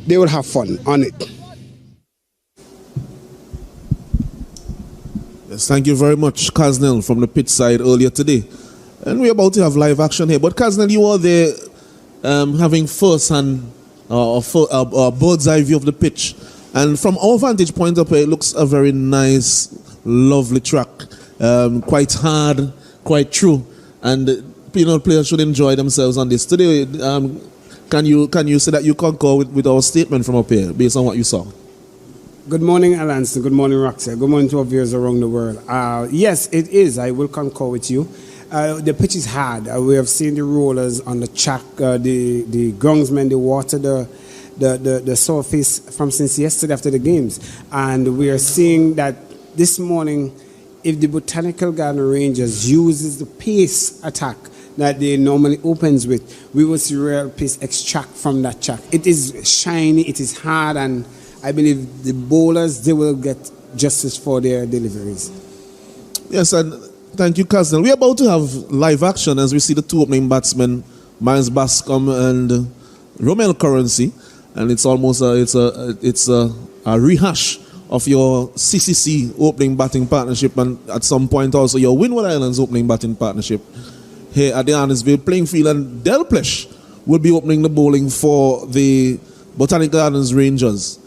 they will have fun on it. Yes, thank you very much, Kaznel, from the pitch side earlier today. And we're about to have live action here. But Kaznel, you are there having first-hand or bird's eye view of the pitch. And from our vantage point up here, it looks a very nice, lovely track. Quite hard, quite true. And players should enjoy themselves on this. Today, can you say that you concur with our statement from up here based on what you saw? Good morning, Alanston. Good morning, Roxy. Good morning to our viewers around the world. Yes, it is. I will concur with you. The pitch is hard. We have seen the rollers on the track, the groundsmen, they water the surface from since yesterday after the games. And we are seeing that this morning, if the Botanical Garden Rangers uses the pace attack that they normally opens with, we will see real pace extract from that track. It is shiny, it is hard, and I believe the bowlers, they will get justice for their deliveries. Yes, and thank you, Kaznel. We're about to have live action as we see the two opening batsmen, Miles Bascom and Romel Currency, and it's almost a rehash of your CCC opening batting partnership, and at some point also your Windward Islands opening batting partnership here at the Annisville playing field, and Delplesh will be opening the bowling for the Botanical Gardens Rangers.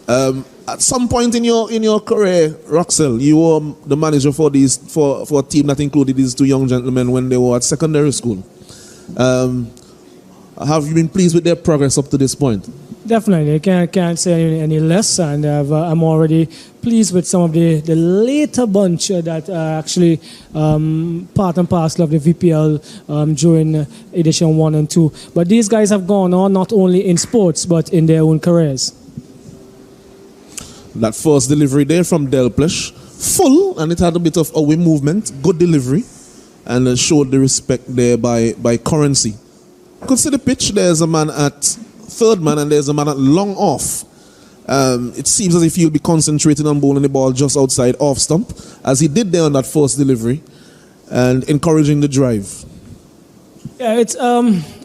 At some point in your career, Roxel, you were the manager for a team that included these two young gentlemen when they were at secondary school. Have you been pleased with their progress up to this point? Definitely, I can't say any less, and I'm already pleased with some of the later bunch that are actually part and parcel of the VPL during edition 1 and 2. But these guys have gone on not only in sports but in their own careers. That first delivery there from Delplesh, full, and it had a bit of away movement, good delivery, and showed the respect there by Currency. You could see the pitch, there's a man at third man and there's a man at long off. It seems as if he'll be concentrating on bowling the ball just outside off stump, as he did there on that first delivery, and encouraging the drive. Yeah, it's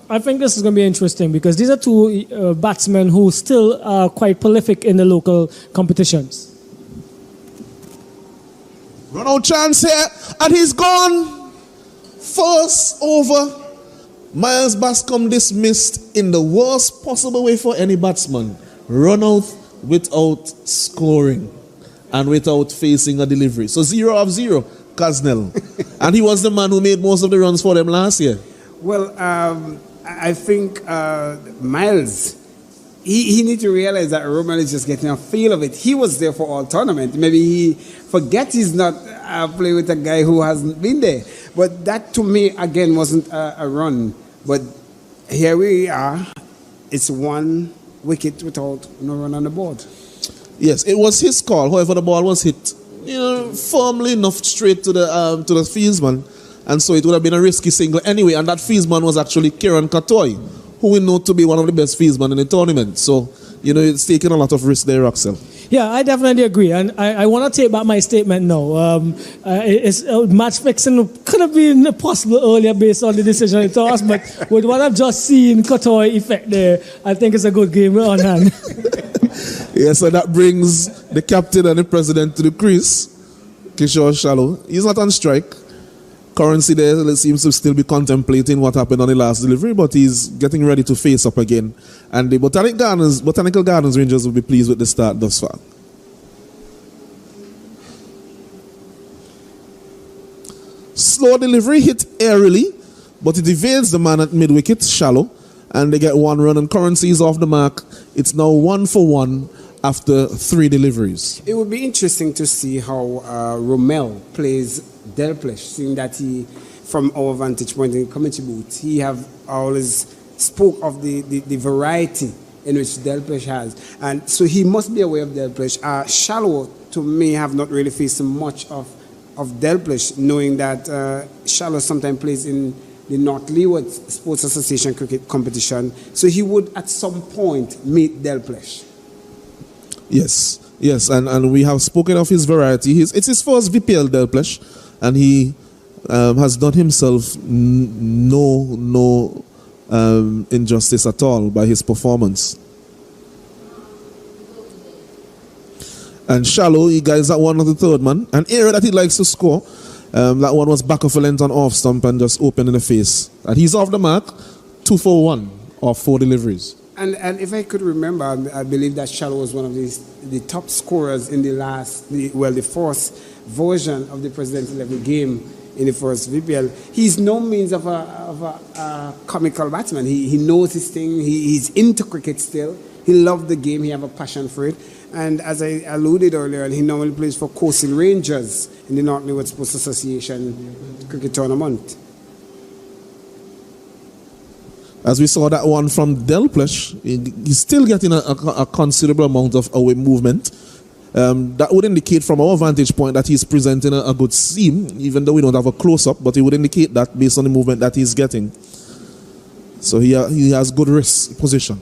I think this is going to be interesting because these are two batsmen who still are quite prolific in the local competitions. Run out chance here, and he's gone. First over. Miles Bascom dismissed in the worst possible way for any batsman. Run out without scoring and without facing a delivery. So 0 of 0, Kaznel. And he was the man who made most of the runs for them last year. Well, I think Miles, he needs to realize that Roman is just getting a feel of it. He was there for all tournament. Maybe he forgets he's not playing with a guy who hasn't been there. But that to me, again, wasn't a run. But here we are. It's one wicket without no run on the board. Yes, it was his call. However, the ball was hit, firmly enough straight to the fieldsman, and so it would have been a risky single anyway. And that fieldsman was actually Kieran Katoy, who we know to be one of the best fieldsmen in the tournament. So it's taking a lot of risk there, Roxel. Yeah, I definitely agree, and I want to take back my statement now. Match fixing could have been possible earlier based on the decision it was, but with what I've just seen, Katoy effect there, I think it's a good game on hand. Yeah, so that brings the captain and the president to the crease, Kishore Shallow. He's not on strike. Currency there seems to still be contemplating what happened on the last delivery, but he's getting ready to face up again. And the Botanical Gardens Rangers will be pleased with the start thus far. Slow delivery, hit airily, but it evades the man at mid-wicket, Shallow, and they get one run, and Currency is off the mark. It's now 1 for 1 after 3 deliveries. It would be interesting to see how Romel plays Delplesh, seeing that he, from our vantage point in the committee booth, he have always spoke of the variety in which Delplesh has. And so he must be aware of Delplesh. Shallow, to me, have not really faced much of Delplesh, knowing that Shallow sometimes plays in the North Leeward Sports Association cricket competition. So he would at some point meet Delplesh. Yes, and we have spoken of his variety. It's his first VPL Delplesh, and he has done himself no injustice at all by his performance. And shallow, he guides that one on the third man. An area that he likes to score. That one was back of a length on off stump and just open in the face. And he's off the mark, 2 for 1 off 4 deliveries. And if I could remember, I believe that Shallow was one of the top scorers in the fourth version of the President 11 game in the first VPL. He's no means of a comical batsman. He knows his thing. He's into cricket still. He loved the game. He have a passion for it. And as I alluded earlier, he normally plays for Coastal Rangers in the North Leeward Sports Association cricket tournament. As we saw that one from Delplesh, he's still getting a considerable amount of away movement. That would indicate from our vantage point that he's presenting a good seam, even though we don't have a close-up, but it would indicate that based on the movement that he's getting. So he has good wrist position.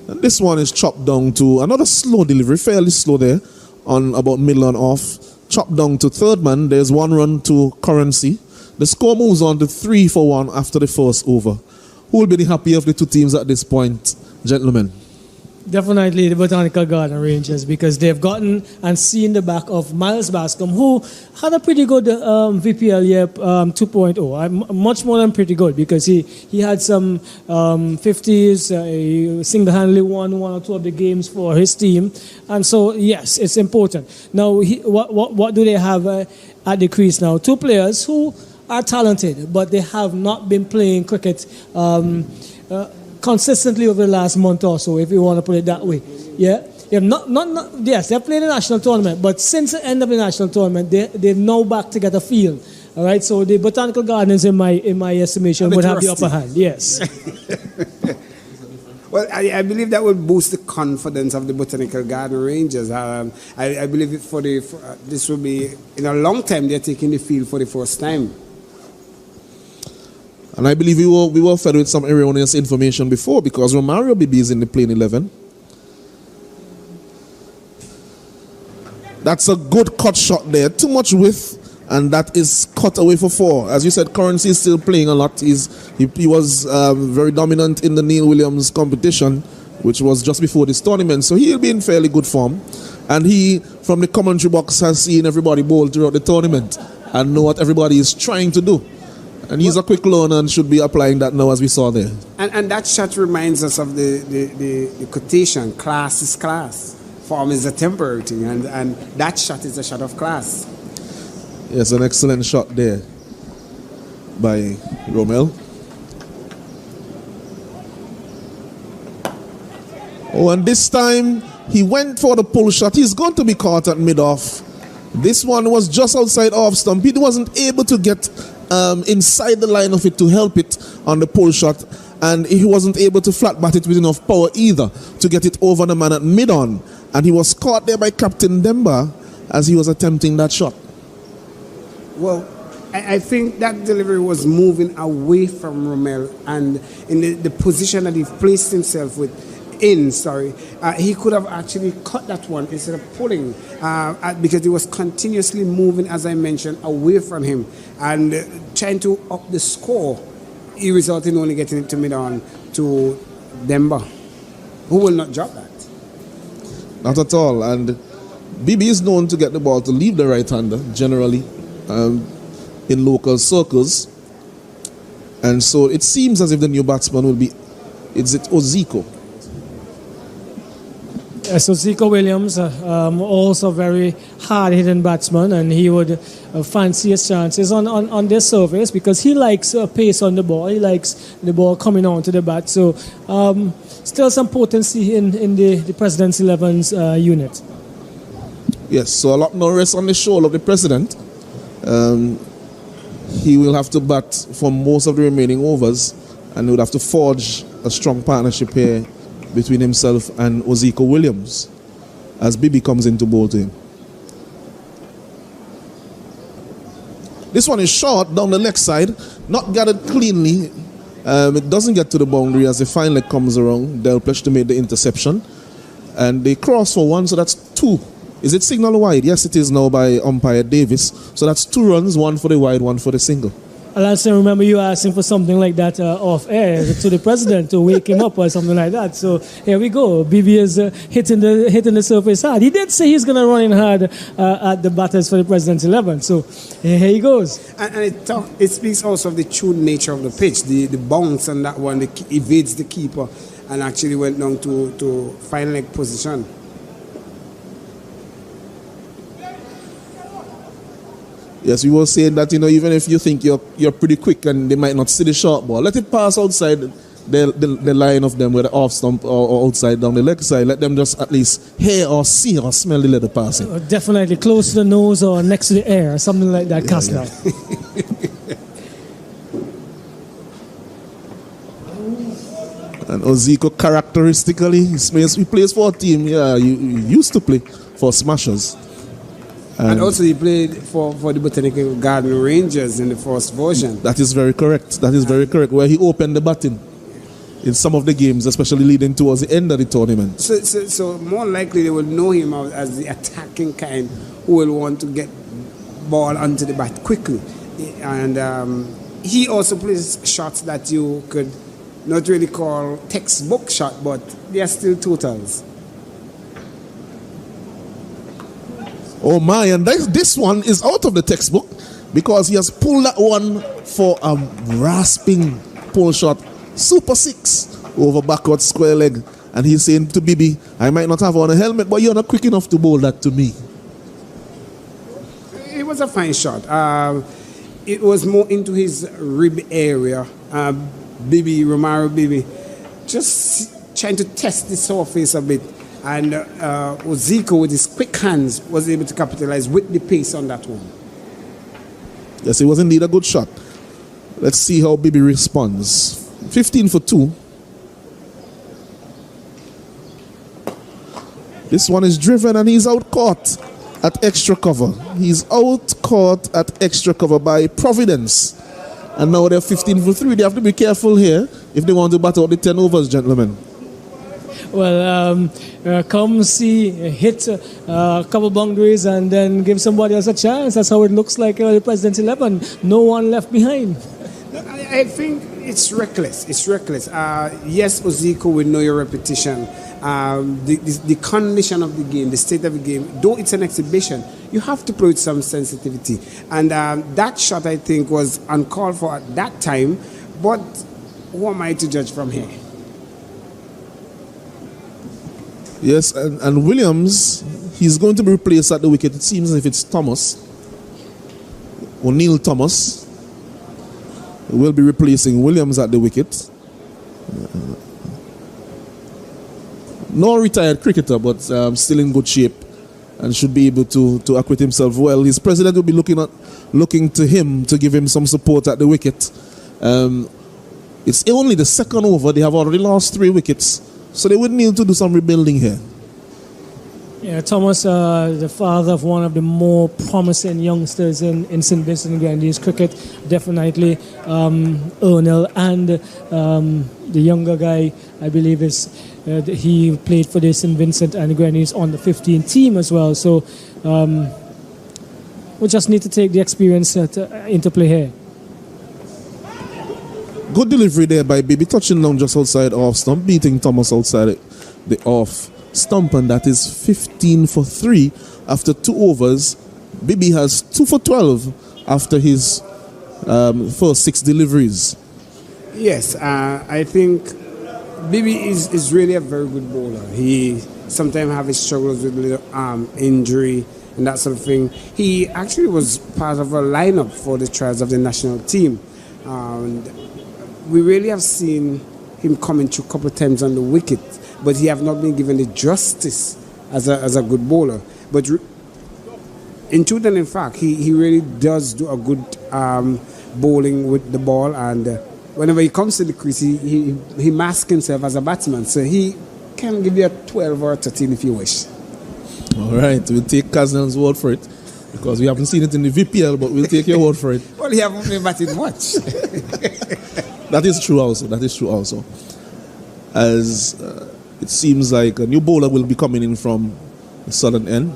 And this one is chopped down to another slow delivery, fairly slow there, on about middle and off. Chopped down to third man. There's 1 run to Currency. The score moves on to 3 for 1 after the first over. Who will be the happy of the two teams at this point, gentlemen? Definitely the Botanical Garden Rangers, because they've gotten and seen the back of Miles Bascom, who had a pretty good VPL year 2.0. Much more than pretty good, because he had some 50s, he single-handedly won 1 or 2 of the games for his team. And so, yes, it's important. Now, what do they have at the crease now? 2 players who are talented, but they have not been playing cricket consistently over the last month or so, if you want to put it that way. Yeah. Yes, they've played the national tournament, but since the end of the national tournament, they're now back to get a feel. All right, so the Botanical Gardens, in my estimation, would have the upper hand. Yes. Well, I believe that will boost the confidence of the Botanical Garden Rangers. I believe this will be, in a long time, they're taking the field for the first time. And I believe we were fed with some erroneous information before, because Romario Bibi is in the playing 11. That's a good cut shot there. Too much width, and that is cut away for 4. As you said, Currency is still playing a lot. He was very dominant in the Neil Williams competition, which was just before this tournament. So he'll be in fairly good form. And he, from the commentary box, has seen everybody bowl throughout the tournament and know what everybody is trying to do. And he's a quick learner and should be applying that now, as we saw there. And that shot reminds us of the quotation, class is class. Form is a temporary thing. And that shot is a shot of class. Yes, an excellent shot there by Romel. Oh, and this time he went for the pull shot. He's going to be caught at mid-off. This one was just outside off stump. He wasn't able to get inside the line of it to help it on the pull shot, and he wasn't able to flat bat it with enough power either to get it over the man at mid-on, and he was caught there by Captain Demba as he was attempting that shot. Well, I think that delivery was moving away from Romel, and in the position that he placed himself he could have actually cut that one instead of pulling, because he was continuously moving, as I mentioned, away from him and trying to up the score. He resulted in only getting it to mid-on to Demba, who will not drop that. Not at all. And Bibi is known to get the ball to leave the right-hander generally in local circles. And so it seems as if the new batsman will be, is it Oziko? So Zico Williams, also very hard-hitting batsman, and he would fancy his chances on this surface, because he likes pace on the ball. He likes the ball coming onto the bat. So still some potency in the President's 11's unit. Yes, so a lot more rest on the shoulder of the President. He will have to bat for most of the remaining overs, and he would have to forge a strong partnership here between himself and Oziko Williams as Bibi comes into bowl to him. This one is short down the leg side, not gathered cleanly. It doesn't get to the boundary as the fine leg comes around. Delplesh to make the interception. And they cross for 1, so that's 2. Is it signal wide? Yes, it is now by umpire Davis. So that's 2 runs, 1 for the wide, 1 for the single. Alanson, remember you asking for something like that off air to the president to wake him up or something like that. So here we go. Bibi is hitting the surface hard. He did say he's going to run in hard at the batters for the president's 11. So here he goes. And it speaks also of the true nature of the pitch. The bounce on that one evades the keeper and actually went down to final leg position. Yes, we were saying that, even if you think you're pretty quick and they might not see the short ball, let it pass outside the line of them with the off stump or outside down the leg side. Let them just at least hear or see or smell the letter passing. Definitely close to the nose or next to the air, something like that, Castle. And Oziko, characteristically, he plays for a team. Yeah, he used to play for Smashers. And also he played for the Botanical Garden Rangers in the first version. That is very correct. That is very correct. Where he opened the batting in some of the games, especially leading towards the end of the tournament. So more likely they will know him as the attacking kind who will want to get ball onto the bat quickly. And he also plays shots that you could not really call textbook shot, but they are still totals. Oh my, and this one is out of the textbook because he has pulled that one for a rasping pull shot, super six over backward square leg. And he's saying to Bibi, I might not have on a helmet, but you're not quick enough to bowl that to me. It was a fine shot. It was more into his rib area. Romaro Bibi, just trying to test the surface a bit. And Oziko, with his quick hands, was able to capitalize with the pace on that one. Yes, it was indeed a good shot. Let's see how Bibi responds. 15 for 2. This one is driven and he's out caught at extra cover. He's out caught at extra cover by Providence. And now they're 15 for 3. They have to be careful here if they want to bat out the 10 overs, gentlemen. Well, come see, hit a couple boundaries and then give somebody else a chance. That's how it looks like the President's 11. No one left behind. I think it's reckless. It's reckless. Yes, Oziko will know your repetition. The condition of the game, the state of the game, though it's an exhibition, you have to play with some sensitivity. And that shot, I think, was uncalled for at that time. But who am I to judge from here? Yes, and Williams, he's going to be replaced at the wicket. It seems as if it's Thomas. O'Neill Thomas will be replacing Williams at the wicket. No retired cricketer, but still in good shape and should be able to acquit himself well. His president will be looking to him to give him some support at the wicket. It's only the second over. They have already lost 3 wickets. So they would need to do some rebuilding here. Yeah, Thomas, the father of one of the more promising youngsters in St. Vincent and Grenadines cricket, definitely Ernell and the younger guy, I believe, he played for the St. Vincent and Grenadines on the 15 team as well. So we just need to take the experience into play here. Good delivery there by Bibi, touching down just outside off stump, beating Thomas outside the off stump, and that is 15 for 3 after 2 overs. Bibi has 2 for 12 after his first 6 deliveries. Yes, I think Bibi is really a very good bowler. He sometimes have his struggles with little arm injury and that sort of thing. He actually was part of a lineup for the trials of the national team. And we really have seen him coming through a couple of times on the wicket, but he have not been given the justice as a good bowler. But in truth and in fact, he really does do a good bowling with the ball, and whenever he comes to the crease, he masks himself as a batsman. So he can give you a 12 or a 13 if you wish. All right, we'll take Kaznan's word for it, because we haven't seen it in the VPL, but we'll take your word for it. Well, he haven't been batting much. That is true also. As it seems like a new bowler will be coming in from the southern end,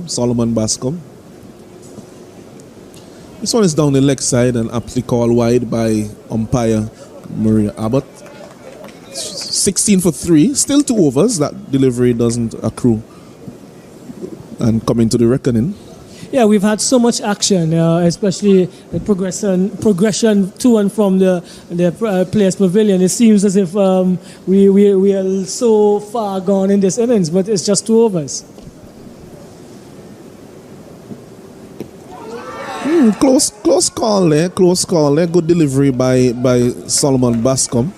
Solomon Bascom. This one is down the leg side and aptly called wide by umpire Maria Abbott. 16 for 3, still 2 overs. That delivery doesn't accrue and come into the reckoning. Yeah, we've had so much action, especially the progression to and from the players' pavilion. It seems as if we are so far gone in this innings, but it's just 2 overs. Close call there. Good delivery by Solomon Bascom.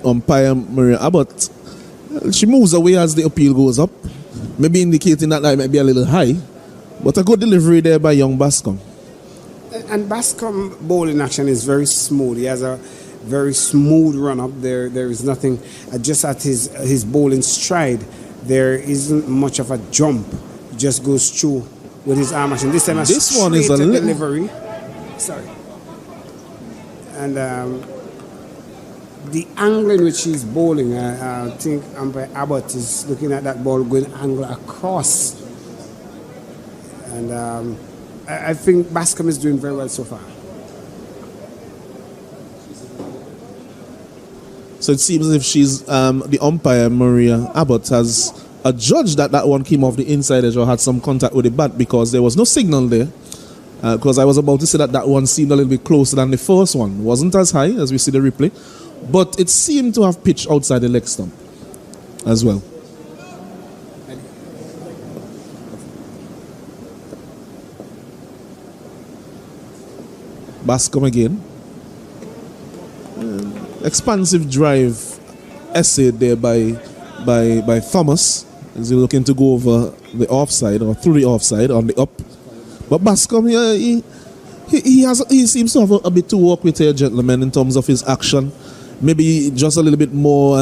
Umpire Maria Abbott, she moves away as the appeal goes up, maybe indicating that might be a little high, but a good delivery there by young Bascom. And Bascom bowling action is very smooth. He has a very smooth run up there. There is nothing, just at his bowling stride, there isn't much of a jump. He just goes through with his arm action. This time this one is a delivery. Sorry. And the angle in which he's bowling, I think umpire Abbott is looking at that ball going angle across. And I think Bascom is doing very well so far. So it seems as if she's the umpire Maria Abbott has adjudged that one came off the inside edge or had some contact with the bat, because there was no signal there. Because I was about to say that one seemed a little bit closer than the first one. Wasn't as high as we see the replay, but it seemed to have pitched outside the leg stump as well. Bascom again. Expansive drive essayed there by Thomas, as he's looking to go over the offside or through the offside on the up. But Bascom here, he seems to have a bit to work with here, gentlemen, in terms of his action. Maybe just a little bit more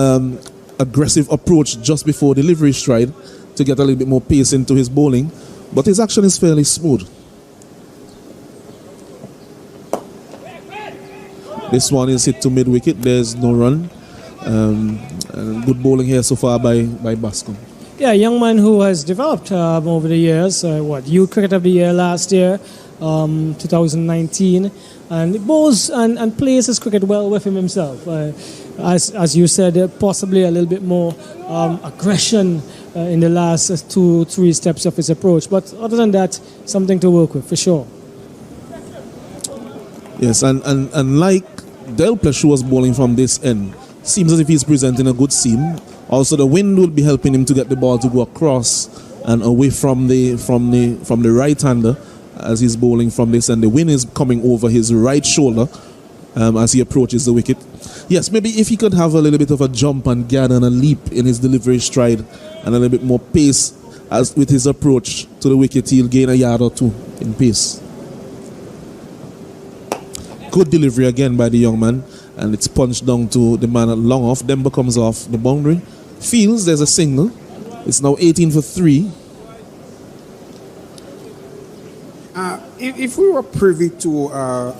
aggressive approach just before delivery stride to get a little bit more pace into his bowling. But his action is fairly smooth. This one is hit to mid-wicket. There's no run. And good bowling here so far by Bascom. Yeah, a young man who has developed over the years. Youth Cricket of the Year last year, 2019, and bowls and plays his cricket well with him himself. As you said, possibly a little bit more aggression in the last 2-3 steps of his approach. But other than that, something to work with for sure. Yes, and like Del Pleshu was bowling from this end, seems as if he's presenting a good seam. Also, the wind will be helping him to get the ball to go across and away from the right-hander as he's bowling from this, and the wind is coming over his right shoulder as he approaches the wicket. Yes, maybe if he could have a little bit of a jump and gather and a leap in his delivery stride and a little bit more pace as with his approach to the wicket, he'll gain a yard or two in pace. Good delivery again by the young man, and it's punched down to the man at long off. Denver comes off the boundary. Fields, there's a single. It's now 18 for 3. If we were privy to a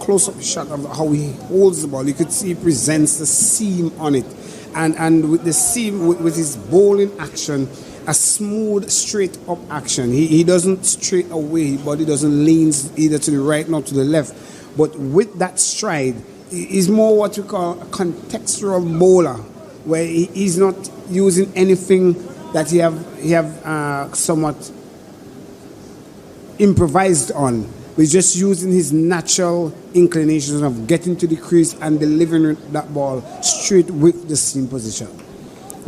close-up shot of how he holds the ball, you could see he presents the seam on it. And with the seam, with his bowling action, a smooth, straight-up action. He doesn't straight away, but he doesn't lean either to the right nor to the left. But with that stride, he's more what we call a contextual bowler, where he's not using anything that he have somewhat improvised on. He's just using his natural inclinations of getting to the crease and delivering that ball straight with the seam position.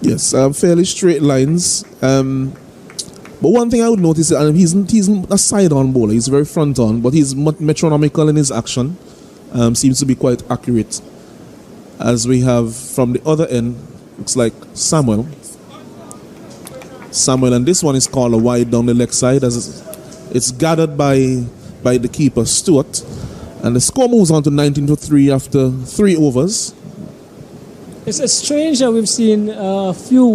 Yes, fairly straight lines. But one thing I would notice is he's a side-on bowler. He's very front-on, but he's metronomical in his action. Seems to be quite accurate. As we have from the other end, looks like Samuel, and this one is called a wide down the leg side as it's gathered by the keeper Stewart, and the score moves on to 19 for 3 after 3 overs. It's strange that we've seen a few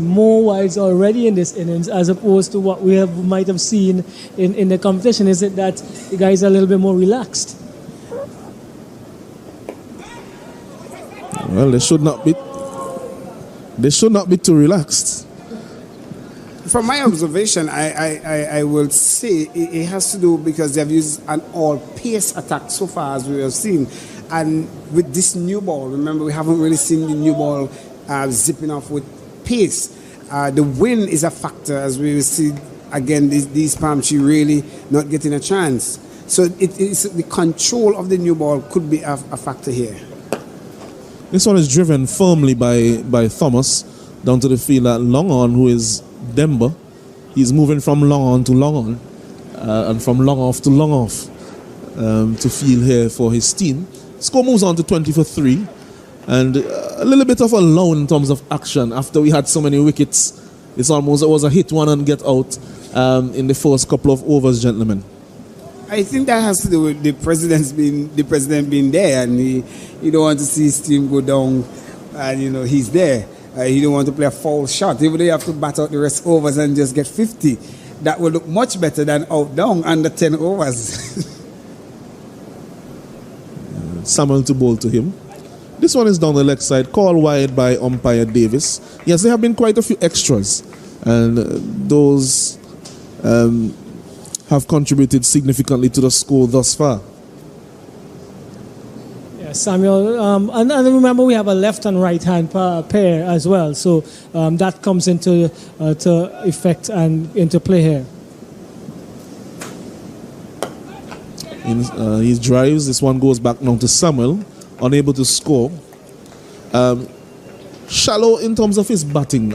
more wides already in this innings as opposed to what we might have seen in the competition. Is it that the guys are a little bit more relaxed? Well, they should not be too relaxed. From my observation, I will say it has to do because they have used an all-pace attack so far as we have seen. And with this new ball, remember we haven't really seen the new ball zipping off with pace. The wind is a factor as we will see again these palm tree really not getting a chance. So it's the control of the new ball could be a factor here. This one is driven firmly by Thomas down to the field at long on, who is Demba. He's moving from long on to long on and from long off to long off to field here for his team. Score moves on to 20 for 3 and a little bit of a lull in terms of action after we had so many wickets. It was a hit one and get out in the first couple of overs, gentlemen. I think that has to do with the president being there, and he don't want to see his team go down, and he's there. He don't want to play a foul shot. Even though you have to bat out the rest overs and just get 50, that will look much better than out down under 10 overs. Samuel to bowl to him. This one is down the leg side, called wide by umpire Davis. Yes, there have been quite a few extras, and those have contributed significantly to the score thus far. Yeah, Samuel, and remember we have a left and right hand pair as well, so that comes into to effect and into play here. He drives. This one goes back now to Samuel, unable to score. Shallow in terms of his batting.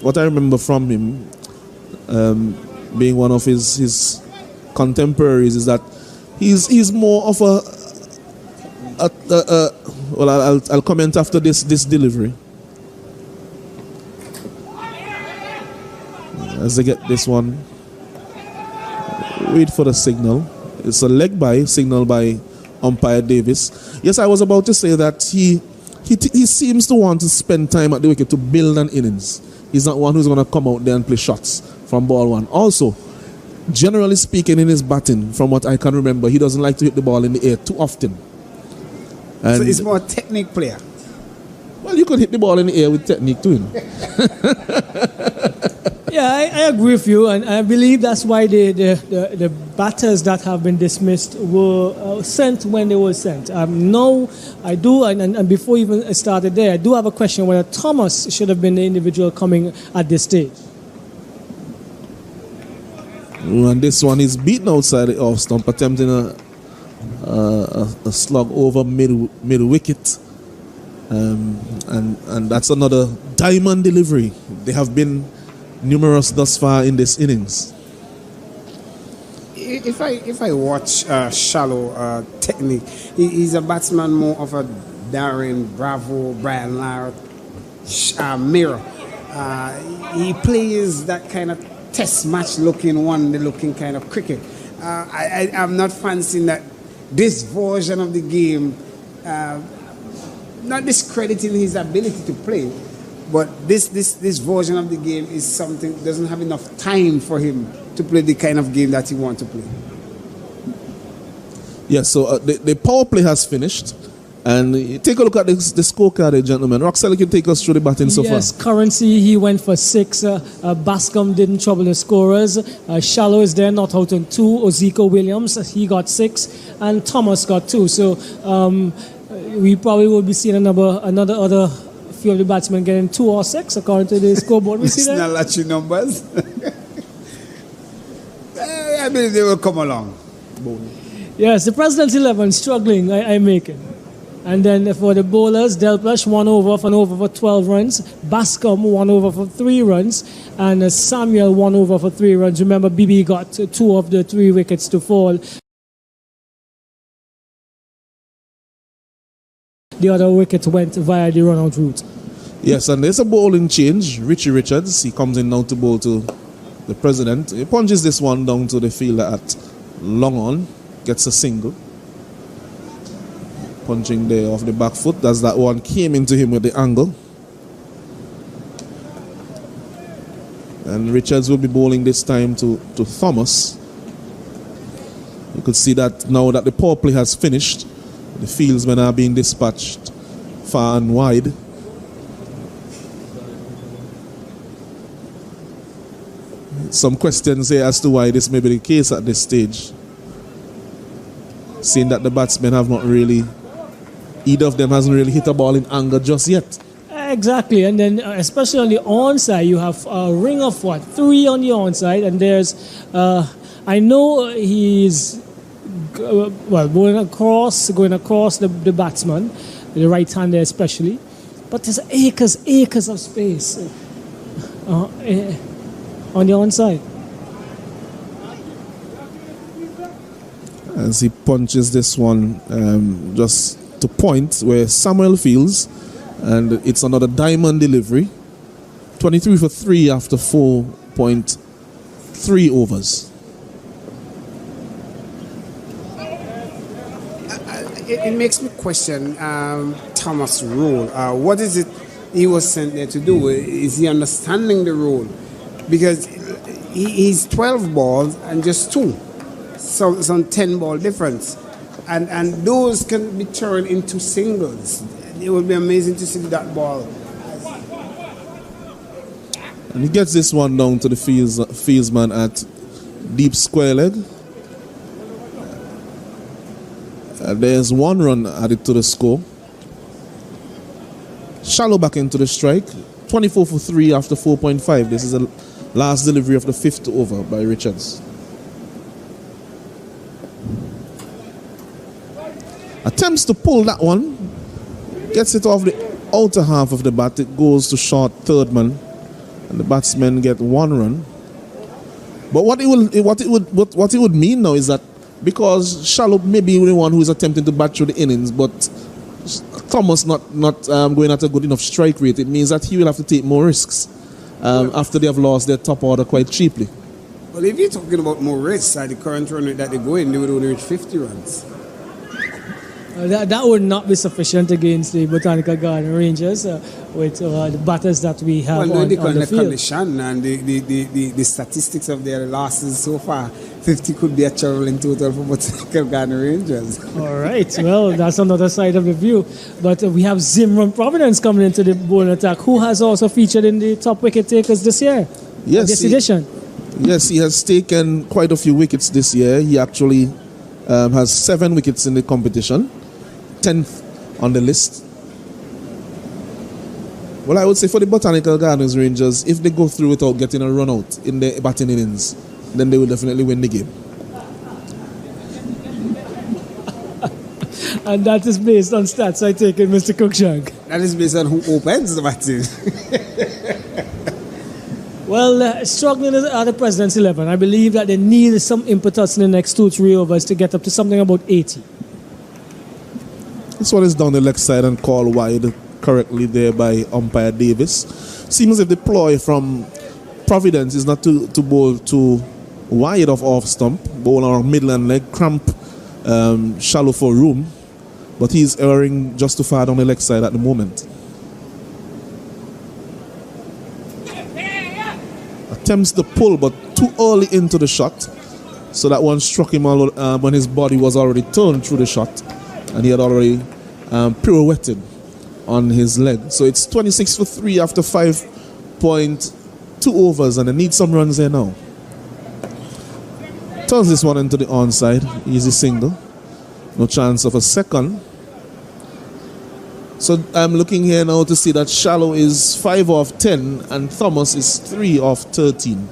What I remember from him, being one of his contemporaries, is that he's more of I'll comment after this delivery. As they get this one, wait for the signal. It's a leg by signal by umpire Davis. Yes, I was about to say that he seems to want to spend time at the wicket to build an innings. He's not one who's going to come out there and play shots from ball one. Also, generally speaking, in his batting, from what I can remember, he doesn't like to hit the ball in the air too often. And so he's more a technique player. Well, you could hit the ball in the air with technique too. Yeah, I agree with you, and I believe that's why the batters that have been dismissed were sent when they were sent. No, I do, and before even I started there, I do have a question whether Thomas should have been the individual coming at this stage. And this one is beaten outside the off stump, attempting a slug over mid wicket, and that's another diamond delivery. They have been numerous thus far in this innings. If I watch Shallow technique, he's a batsman more of a Darren Bravo, Brian Lara mirror. He plays that kind of test match looking, one-day looking kind of cricket. I'm not fancying that this version of the game, not discrediting his ability to play, but this version of the game is something doesn't have enough time for him to play the kind of game that he wants to play. Yes, so the power play has finished. And take a look at the scorecard there, gentlemen. Roxelle, you can take us through the batting so far. Yes, Currency, he went for 6. Bascom didn't trouble the scorers. Shallow is there, not out on 2. Oziko Williams, he got 6. And Thomas got 2. So we probably will be seeing another few of the batsmen getting 2 or 6 according to the scoreboard. We see that. It's not lucky numbers. I believe they will come along. Yes, the President's 11 struggling, I make it. And then for the bowlers, Delplush 1 over for 12 runs. Bascom 1 over for 3 runs. And Samuel 1 over for 3 runs. Remember, BB got 2 of the 3 wickets to fall. The other wicket went via the run-out route. Yes, and there's a bowling change. Richie Richards, he comes in now to bowl to the President. He punches this one down to the fielder at long on. Gets a single. Punching there off the back foot. That's that one came into him with the angle. And Richards will be bowling this time to Thomas. You could see that now that the power play has finished, the fieldsmen are being dispatched far and wide. some questions here as to why this may be the case at this stage. Seeing that the batsmen have not really, either of them hasn't really hit a ball in anger just yet. Exactly, and then especially on the onside, you have a ring of 3 on the onside, and there's, I know he's going across the batsman, the right hander especially, but there's acres of space on the onside. As he punches this one just to point where Samuel fields, and it's another diamond delivery. 23 for 3 after 4.3 overs. It makes me question Thomas' role. What is it he was sent there to do? Is he understanding the role? Because he's 12 balls and just 2. So some 10 ball difference. And those can be turned into singles. It would be amazing to see that ball. And he gets this one down to the fieldsman at deep square leg. There's 1 run added to the score. Shallow back into the strike. 24 for 3 after 4.5. This is the last delivery of the 5th over by Richards. Attempts to pull that one. Gets it off the outer half of the bat. It goes to short third man. And the batsmen get 1 run. But what it would mean now is that because Shallow may be the one who is attempting to bat through the innings, but Thomas not going at a good enough strike rate, it means that he will have to take more risks after they have lost their top order quite cheaply. Well, if you're talking about more risks at the current run rate that they go in, they would only reach 50 runs. That would not be sufficient against the Botanical Garden Rangers with the batters that we have on the field. Condition and the statistics of their losses so far, 50 could be a trouble in total for Botanical Garden Rangers. All right, well, that's another side of the view. But we have Zimran Providence coming into the bowling attack, who has also featured in the top wicket takers this year, this edition. Yes, he has taken quite a few wickets this year. He actually has 7 wickets in the competition. 10th on the list. Well, I would say for the Botanical Gardens Rangers, if they go through without getting a run out in the batting innings, then they will definitely win the game. And that is based on stats, I take it, Mr. Cookshank. That is based on who opens the batting. Well, struggling at the President's 11, I believe that they need some impetus in the next 2-3 overs to get up to something about 80. This one is down the left side and called wide correctly there by umpire Davis. Seems as if the ploy from Providence is not to bowl too wide of off stump, bowl on midland leg, cramp shallow for room, but he's erring just too far down the left side at the moment. Attempts to pull, but too early into the shot, so that one struck him when his body was already turned through the shot, and he had already pirouetted on his leg. So it's 26 for 3 after 5.2 overs, and they need some runs there now. Turns this one into the onside, easy single, no chance of a second. So I'm looking here now to see that Shallow is 5 off 10 and Thomas is 3 off 13.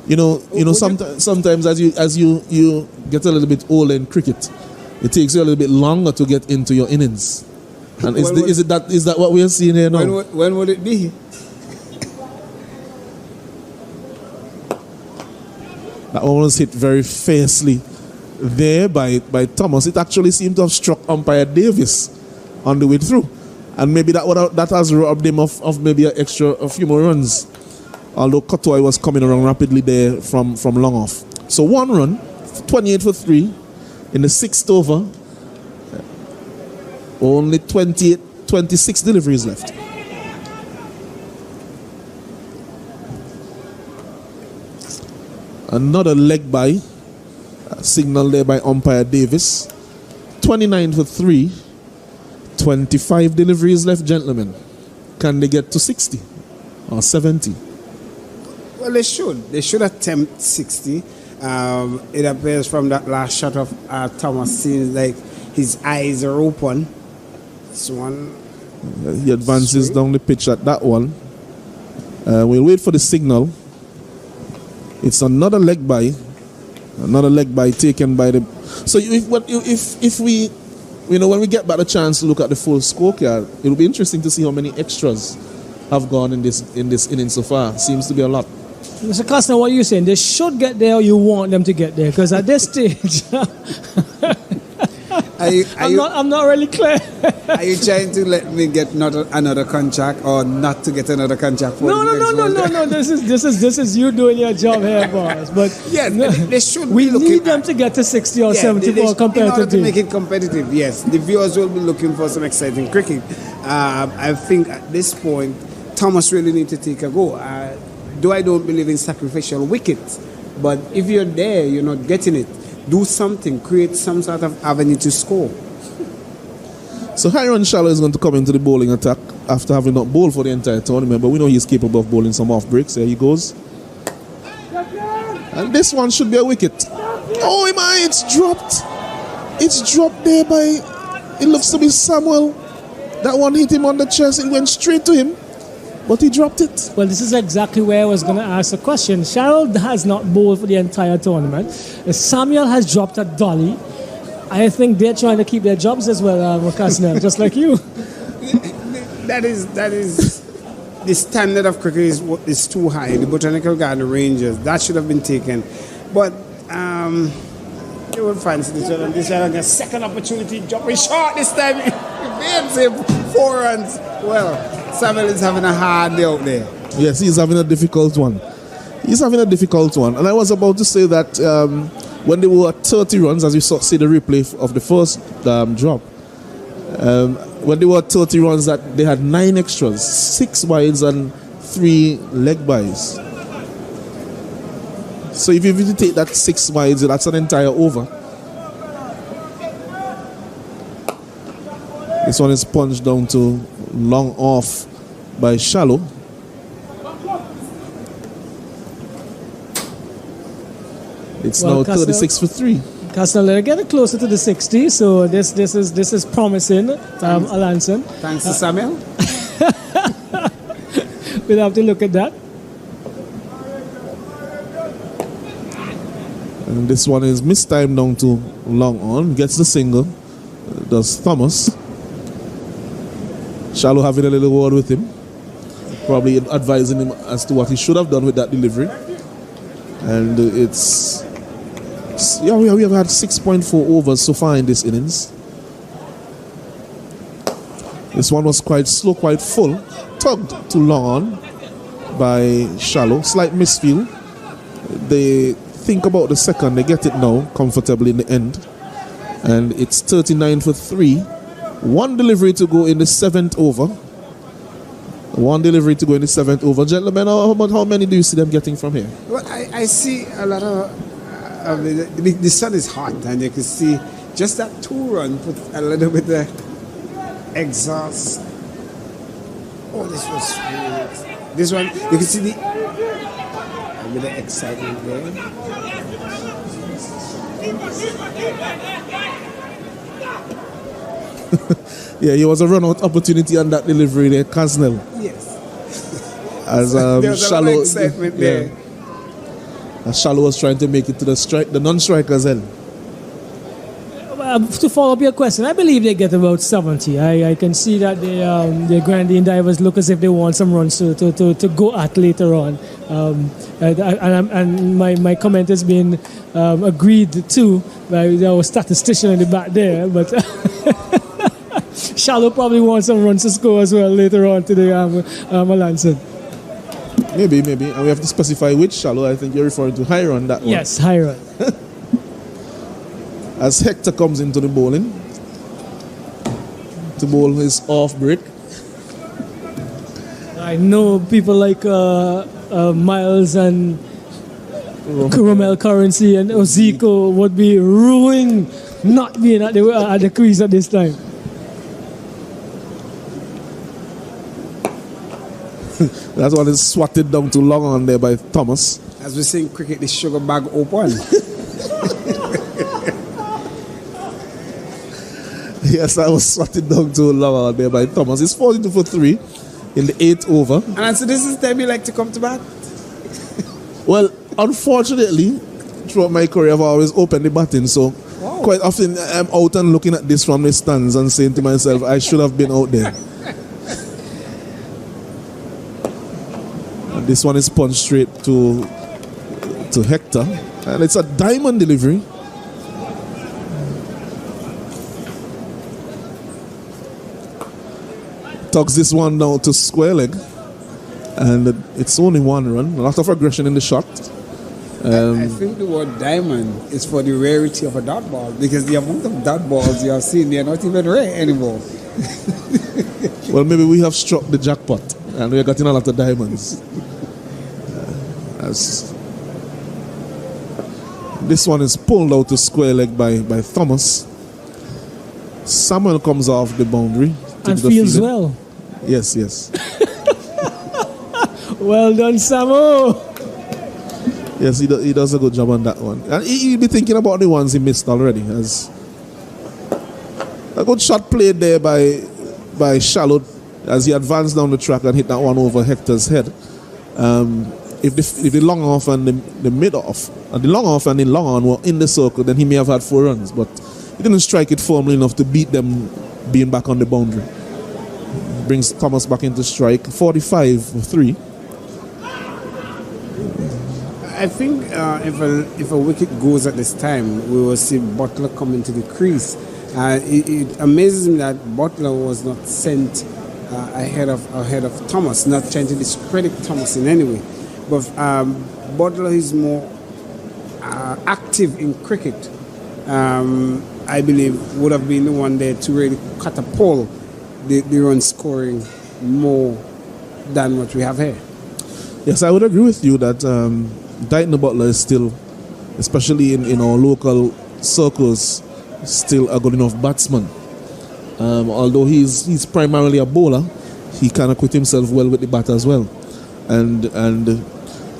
You know, sometimes as you get a little bit older in cricket, it takes you a little bit longer to get into your innings. And is that what we are seeing here now? When would it be? That one was hit very fiercely there by Thomas. It actually seemed to have struck umpire Davis on the way through, and maybe that has robbed him of maybe a few more runs. Although Kotoy was coming around rapidly there from long off. So 1 run, 28 for 3 in the 6th over. Only 26 deliveries left. Another leg by, signal there by umpire Davis. 29 for 3. 25 deliveries left, gentlemen. Can they get to 60? or 70? Well, they should. They should attempt 60. It appears from that last shot of Thomas, seems like his eyes are open. This one. He advances down the pitch at that one. We'll wait for the signal. It's another leg by. Another leg by taken by the. So if we, when we get back a chance to look at the full scorecard, it'll be interesting to see how many extras have gone in this inning so far. Seems to be a lot. Mr. Kastner, what are you saying? They should get there, or you want them to get there? Because at this stage, I'm not really clear. Are you trying to let me get another contract, or not to get another contract? No. This is you doing your job here, boss. But yes, they should. We need them to get to 60 or 70 for a competitive. In order to make it competitive, yes, the viewers will be looking for some exciting cricket. I think at this point, Thomas really needs to take a go. Though I don't believe in sacrificial wickets, but if you're there, you're not getting it. Do something, create some sort of avenue to score. So Hiron Shallow is going to come into the bowling attack after having not bowled for the entire tournament, but we know he's capable of bowling some off breaks. There he goes. And this one should be a wicket. Oh my, it's dropped. It's dropped there by, it looks to be Samuel. That one hit him on the chest. It went straight to him, but he dropped it. Well, this is exactly where I was going to ask the question. Sharrell has not bowled for the entire tournament. Samuel has dropped a dolly. I think they're trying to keep their jobs as well, Kastner, just like you. That is the standard of cricket is too high. The Botanical Garden Rangers, that should have been taken. But they will fancy this one. This one a second opportunity, jumping short this time. He made him 4 runs. Well, Samuel is having a hard day out there. Yes, he's having a difficult one. And I was about to say that when they were at 30 runs, as you see the replay of the first drop, when they were at 30 runs, that they had 9 extras, 6 wides and 3 leg bys. So if you take that 6 wides, that's an entire over. This one is punched down to long off by Shallow. It's now 36 for 3. Kastner, they're getting closer to the 60, so this is promising, Alanson. Thanks to Samuel. We'll have to look at that. And this one is mistimed down to long on. Gets the single. Does Thomas. Shallow having a little word with him. Probably advising him as to what he should have done with that delivery. And we have had 6.4 overs so far in this innings. This one was quite slow, quite full. Tugged too long on by Shallow. Slight misfield. They think about the second. They get it now comfortably in the end. And it's 39 for 3. 1 delivery to go in the 7th over. 1 delivery to go in the 7th over. Gentlemen, how many do you see them getting from here? Well, I see a lot of... the sun is hot, and you can see just that 2-run put a little bit of exhaust. Oh, this was really... This one, you can see a bit of excitement there. Yeah, he was a run-out opportunity on that delivery there, Kasnel. Yes. As there was Shallow, a lot of excitement there. As Shallow was trying to make it to the non-striker's end. To follow up your question, I believe they get about 70. I can see that the Grandian divers look as if they want some runs to go at later on. And my comment has been agreed to by our statistician in the back there, but Shallow probably wants some runs to score as well later on today, Melanson. Maybe. And we have to specify which Shallow. I think you're referring to Hiron, that one. Yes, Hiron. As Hector comes into the bowling to bowl his off break. I know people like Miles and Romel Currency and Oziko would be ruined not being at the crease at this time. That one is swatted down too long on there by Thomas. As we say in cricket, the sugar bag open. Yes, I was swatted down too long on there by Thomas. It's 42 for 3 in the 8th over. And so this is the time you like to come to bat? Well, unfortunately, throughout my career, I've always opened the batting, so quite often I'm out and looking at this from the stands and saying to myself, I should have been out there. And this one is punched straight to Hector, and it's a diamond delivery. Tugs this one down to square leg, and it's only one run. A lot of aggression in the shot. I think the word diamond is for the rarity of a dot ball, because the amount of dot balls you have seen, they are not even rare anymore. Well, maybe we have struck the jackpot and we are getting a lot of diamonds. This one is pulled out to square leg by Thomas. Samuel comes off the boundary. And feels well. Yes, yes. Well done, Samu. Yes, he does a good job on that one. And he'll be thinking about the ones he missed already. As a good shot played there by Shallow as he advanced down the track and hit that one over Hector's head. If the long off and the mid off, and the long off and the long on were in the circle, then he may have had 4 runs. But he didn't strike it firmly enough to beat them being back on the boundary. Brings Thomas back into strike. 45 for 3. I think if a wicket goes at this time, we will see Butler come into the crease. It amazes me that Butler was not sent ahead of Thomas, not trying to discredit Thomas in any way. But Butler is more active in cricket. I believe would have been the one there to really catapult the run scoring more than what we have here. Yes, I would agree with you that Dighton Butler is still, especially in our local circles, still a good enough batsman. Although he's primarily a bowler, he can acquit himself well with the bat as well. And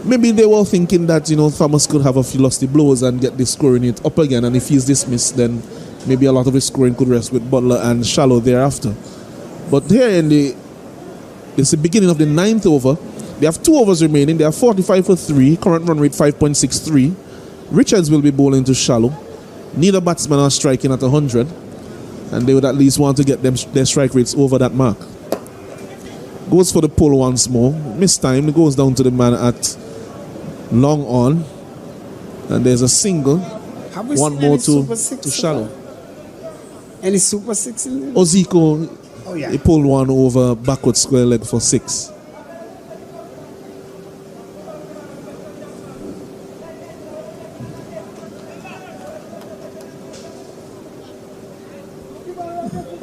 maybe they were thinking that Thomas could have a few lusty blows and get the scoring it up again, and if he's dismissed, then maybe a lot of his scoring could rest with Butler and Shallow thereafter. But here it's the beginning of the 9th over. They have 2 overs remaining. They are 45 for 3. Current run rate 5.63. Richards will be bowling to Shallow. Neither batsman are striking at 100, and they would at least want to get their strike rates over that mark. Goes for the pull once more. Missed time. It goes down to the man at long on, and there's a single. One more to Shallow. Any super 6 in there? Oziko, he pulled one over backward square leg for 6.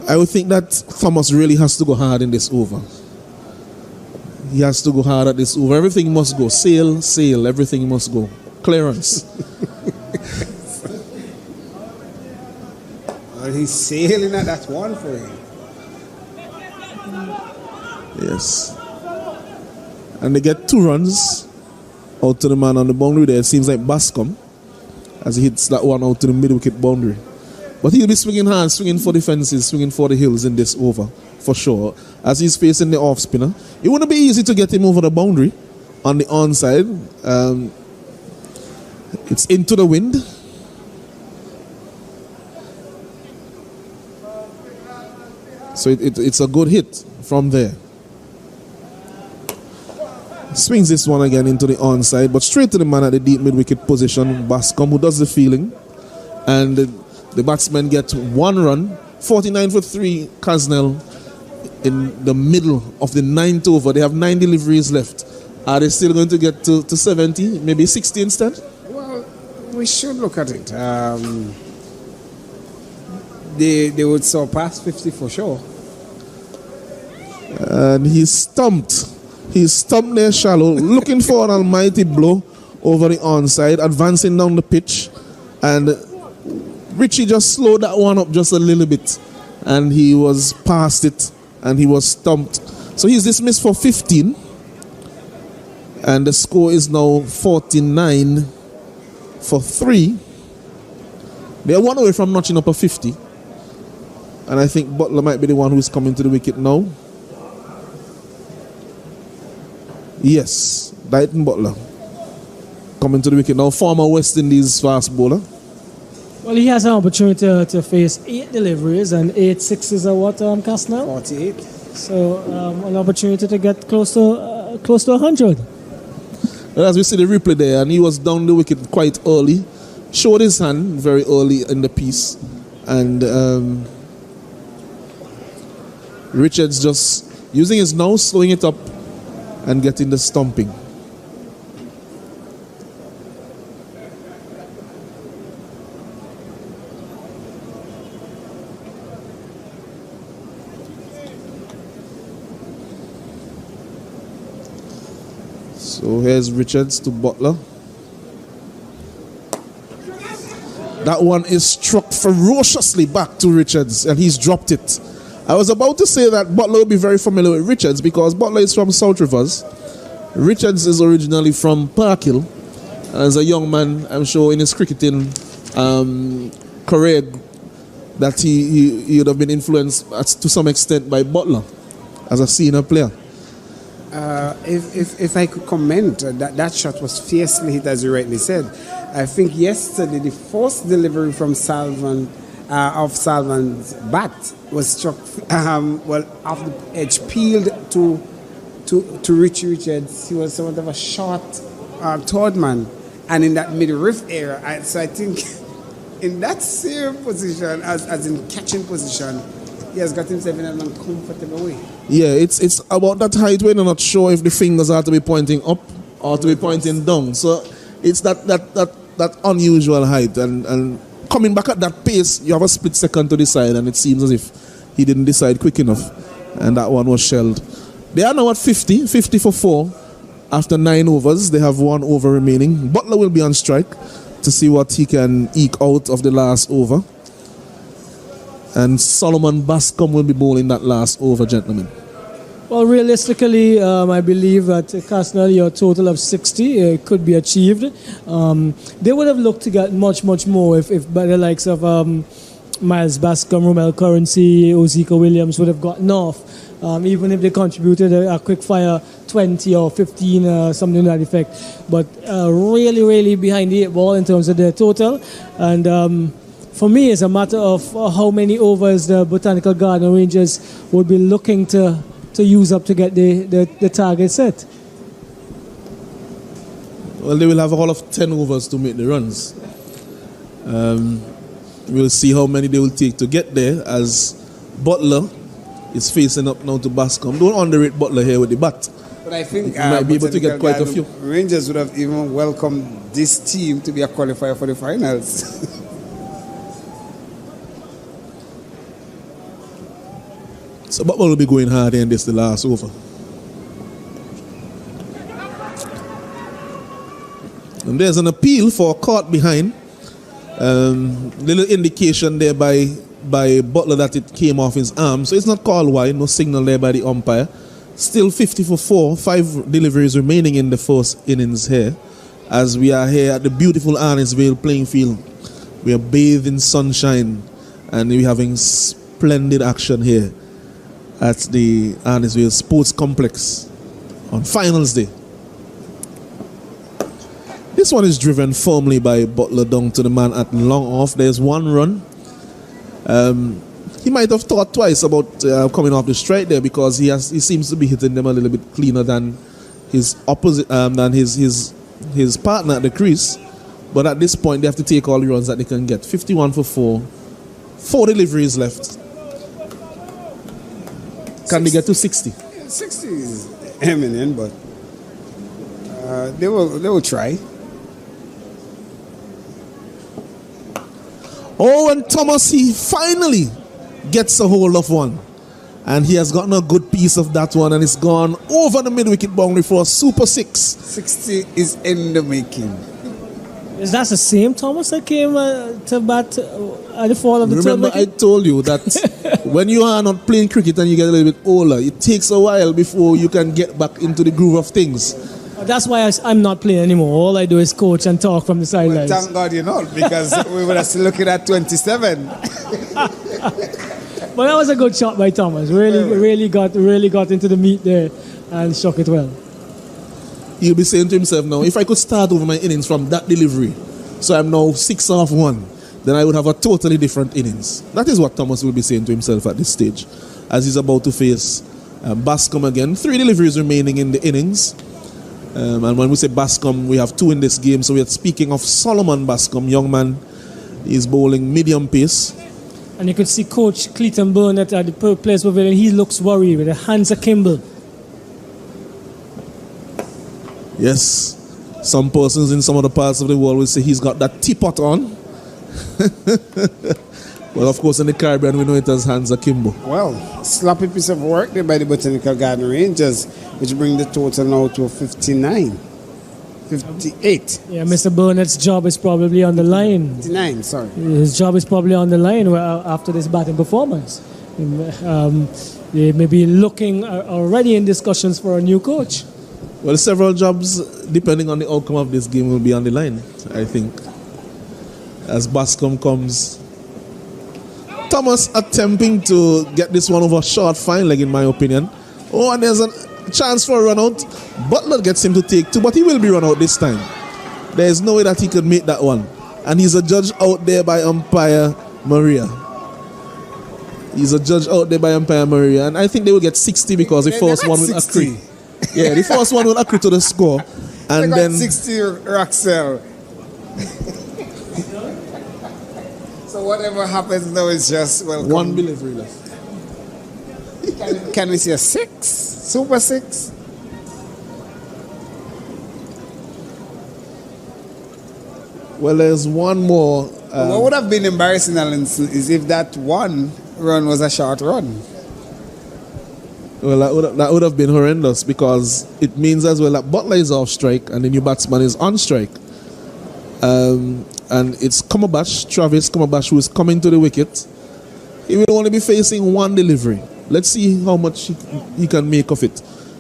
I would think that Thomas really has to go hard in this over. He has to go hard at this over. Everything must go. Sail, everything must go. Clearance. He's sailing at that one for him. Yes. And they get 2 runs out to the man on the boundary there. It seems like Bascom as he hits that one out to the mid-wicket boundary. But he'll be swinging hard, swinging for the fences, swinging for the hills in this over, for sure. As he's facing the off-spinner. It wouldn't be easy to get him over the boundary on the onside. It's into the wind. So it's a good hit from there. Swings this one again into the onside, but straight to the man at the deep mid-wicket position, Bascom, who does the fielding. And the batsmen get 1 run, 49 for 3, Casnell, in the middle of the 9th over. They have 9 deliveries left. Are they still going to get to 70, maybe 60 instead? Well, we should look at it. They would surpass 50 for sure. And he's stumped. He's stumped there Shallow, looking for an almighty blow over the onside, advancing down the pitch. And Richie just slowed that one up just a little bit. And he was past it. And he was stumped. So he's dismissed for 15. And the score is now 49 for 3. They are one away from notching up a 50. And I think Butler might be the one who's coming to the wicket now. Yes, Dighton Butler coming to the wicket now. Former West Indies fast bowler. Well, he has an opportunity to face 8 deliveries and 8 sixes or what, Castner? 48. So an opportunity to get close to 100. And as we see the replay there, and he was down the wicket quite early. Showed his hand very early in the piece. And Richards just using his nose, slowing it up and getting the stomping. So here's Richards to Butler. That one is struck ferociously back to Richards, and he's dropped it. I was about to say that Butler will be very familiar with Richards because Butler is from South Rivers. Richards is originally from Parkhill. As a young man, I'm sure in his cricketing career that he would have been influenced to some extent by Butler as a senior player. If I could comment, that shot was fiercely hit, as you rightly said. I think yesterday the first delivery from Salvan, of Salvan's bat, was struck off the edge, peeled to Richie Richards. He was somewhat of a short third man, and in that mid-riff area. So I think in that same position, as in catching position, he has got himself in an uncomfortable way. Yeah, it's about that height where you're not sure if the fingers are to be pointing up or to be pointing down. So it's that unusual height, and coming back at that pace, you have a split second to decide, and it seems as if he didn't decide quick enough, and that one was shelled. They are now at 50 for 4 after 9 overs. They have 1 over remaining. Butler will be on strike to see what he can eke out of the last over. And Solomon Bascom will be bowling that last over, gentlemen. Well, realistically, I believe that Castner, your total of 60 could be achieved. They would have looked to get much more if by the likes of Miles Bascom, Romel Currency, Ozeka Williams would have gotten off. Even if they contributed a quick fire 20 or 15, something to that effect. But really behind the 8 ball in terms of their total. And for me, it's a matter of how many overs the Botanical Garden Rangers would be looking to use up to get the target set. Well, they will have all of 10 overs to make the runs. We'll see how many they will take to get there, as Butler is facing up now to Bascom. Don't underrate Butler here with the bat. But I think he might be able to get quite a few. Rangers would have even welcomed this team to be a qualifier for the finals. So Butler will be going hard in this, the last over. And there's an appeal for caught behind. Little indication there by Butler that it came off his arm. So it's not called wide, no signal there by the umpire. Still 50 for 4, 5 deliveries remaining in the first innings here. As we are here at the beautiful Arnisvale playing field. We are bathed in sunshine and we're having splendid action here at the Arnisvale Sports Complex on finals day. This one is driven firmly by Butler down to the man at long off. There's 1 run. He might have thought twice about coming off the strike there, because he seems to be hitting them a little bit cleaner than his opposite, than his partner at the crease. But at this point, they have to take all the runs that they can get. 51 for 4. 4 deliveries left. Can they get to 60? 60 is eminent, but they will try. Oh, and Thomas, he finally gets a hold of one. And he has gotten a good piece of that one, and it's gone over the mid-wicket boundary for a super 6. 60 is in the making. Is that the same Thomas that came to bat at the fall of the Remember, I told you that when you are not playing cricket and you get a little bit older, it takes a while before you can get back into the groove of things. That's why I'm not playing anymore. All I do is coach and talk from the sidelines. Well, thank God you're not, because we would have still looking at 27. But that was a good shot by Thomas. Really got into the meat there and struck it well. He'll be saying to himself now, if I could start over my innings from that delivery, so I'm now 6 off 1, then I would have a totally different innings. That is what Thomas will be saying to himself at this stage, as he's about to face Bascom again. 3 deliveries remaining in the innings. And when we say Bascom, we have 2 in this game. So we are speaking of Solomon Bascom, young man. He's bowling medium pace. And you could see Coach Clayton Burnett at the Players Pavilion. He looks worried with the hands akimbo. Yes, some persons in some other parts of the world will say he's got that teapot on. Well, of course, in the Caribbean, we know it as hands akimbo. Well, sloppy piece of work there by the Botanical Garden Rangers, which bring the total now to 59. 58. Yeah, Mr. Burnett's job is probably on the line. 59, sorry. His job is probably on the line after this batting performance. They may be looking already in discussions for a new coach. Well, several jobs, depending on the outcome of this game, will be on the line, I think. As Bascom comes. Thomas attempting to get this one over short fine leg, in my opinion. Oh, and there's a chance for a run out. Butler gets him to take 2, but he will be run out this time. There is no way that he could make that one. And he's a judge out there by umpire Maria. He's a judge out there by umpire Maria. And I think they will get 60 because the first one will accrue. Yeah, the first one will accrue to the score. And they got then 60 Roxelle. So whatever happens now is just welcome. 1 delivery left. Can we see a 6? Super 6? Well, there's one more. What would have been embarrassing, Alan, is if that one run was a short run. Well, that would have been horrendous, because it means as well that Butler is off strike and the new batsman is on strike. And it's Travis Cumberbatch, who is coming to the wicket. He will only be facing 1 delivery. Let's see how much he can make of it.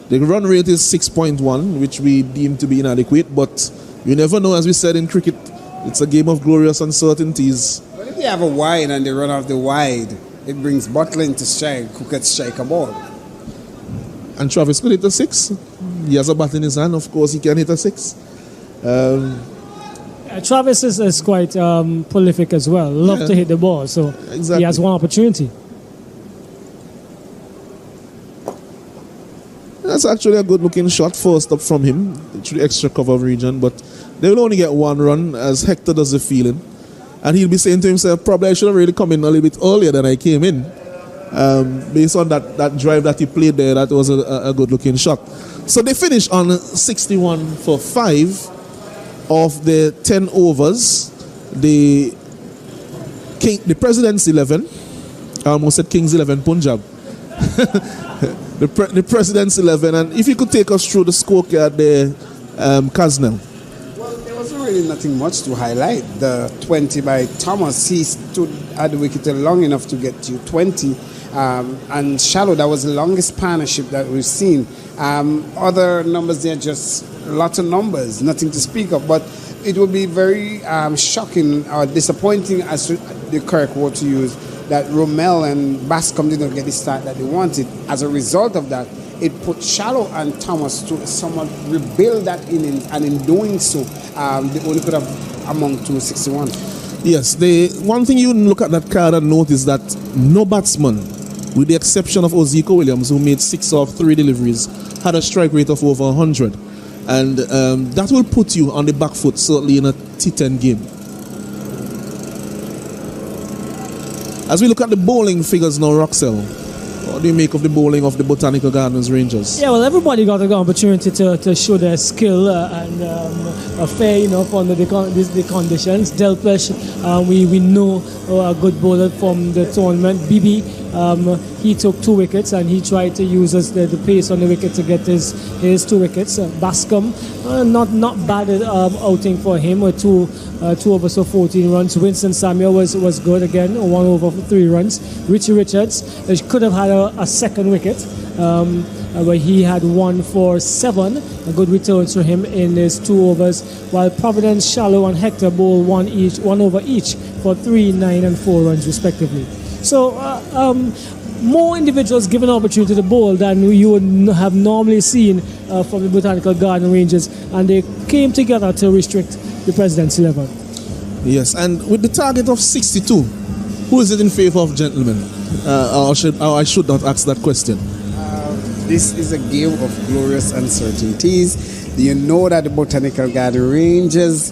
The run rate is 6.1, which we deem to be inadequate, but you never know. As we said in cricket, it's a game of glorious uncertainties. But if they have a wide and they run off the wide, it brings Butler into strike, who can strike a ball. And Travis could hit a 6. He has a bat in his hand. Of course, he can hit a 6. Travis is quite prolific as well. Love to hit the ball, so exactly. He has one opportunity. That's actually a good-looking shot first up from him through the extra cover region, but they will only get 1 run as Hector does the fielding. And he'll be saying to himself, probably I should have really come in a little bit earlier than I came in. Based on that drive that he played there, that was a good-looking shot. So they finish on 61 for 5 of the 10 overs. The President's 11, I almost said King's 11 Punjab. the President's 11, and if you could take us through the scorecard there, Kaznel. Well, there wasn't really nothing much to highlight. The 20 by Thomas, he stood at the wicket long enough to get you 20. And shallow, that was the longest partnership that we've seen. Other numbers, they're just lots of numbers, nothing to speak of. But it would be very shocking or disappointing, as the correct word to use, that Romel and Bascom did not get the start that they wanted. As a result of that, it put Shallow and Thomas to somewhat rebuild that innings, and in doing so, they only could have amount to 61. Yes, the one thing you look at that card and notice that no batsman, with the exception of Oziko Williams, who made 6 of 3 deliveries, had a strike rate of over 100. And that will put you on the back foot, certainly in a T10 game. As we look at the bowling figures now, Roxelle, what do you make of the bowling of the Botanical Gardens Rangers? Yeah, well, everybody got an opportunity to show their skill and a fair enough under the conditions. Delpesh, we know a good bowler from the tournament. Bibi he took 2 wickets and he tried to use the pace on the wicket to get his 2 wickets. Bascom, not bad outing for him with 2 overs for 14 runs. Winston Samuel was good again, 1 over for 3 runs. Richie Richards could have had a second wicket, where he had 1 for 7. A good returns for him in his 2 overs, while Providence, Shallow and Hector bowled 1 over each for 3, 9 and 4 runs respectively. So more individuals given opportunity to bowl than you would have normally seen from the Botanical Garden Rangers, and they came together to restrict the President's 11. Yes, and with the target of 62, who is it in favor of, gentlemen? I should not ask that question. This is a game of glorious uncertainties. You know that the Botanical Garden Rangers,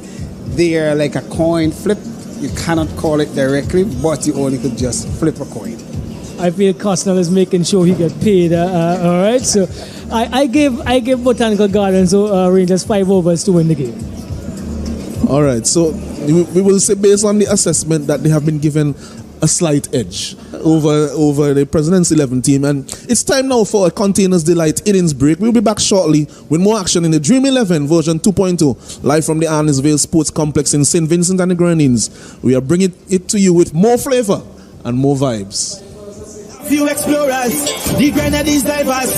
they are like a coin flip. You cannot call it directly, but you only could just flip a coin. I feel Costner is making sure he get paid. All right, so I give Botanical Gardens Rangers 5 overs to win the game. All right, so we will say based on the assessment that they have been given a slight edge over the President's 11 team, and it's time now for a Containers Delight innings break. We'll be back shortly with more action in the Dream 11 version 2.0, live from the Arnisvale Sports Complex in St. Vincent and the Grenadines. We are bringing it to you with more flavor and more vibes. Few explorers, the Grenadines divers,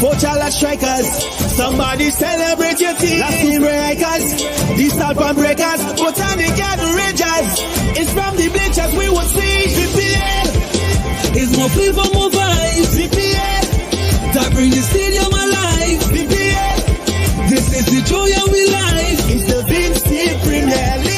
4 Charlotte strikers. Somebody celebrate your team. Last team breakers, the Salpon breakers, Botanical Rangers. It's from the bleachers we will see. VPL is more flavor, more vibes. VPL that brings the stadium alive. VPL, this is the joy of we life. It's the Vincy Premier League.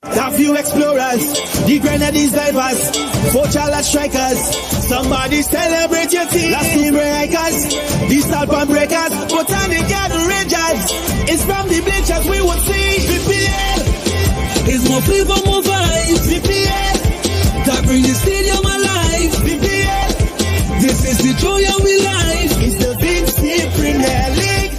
A few explorers, the Grenadines divers, 4 Charlotte strikers. Somebody celebrate your team. Last team breakers, the Salpon breakers, Botanical Rangers. It's from the bleachers we will see. VPL is more flavor, more vibes. VPL that brings the stadium alive. VPL, this is the joy of we life. It's the Vincy Premier League.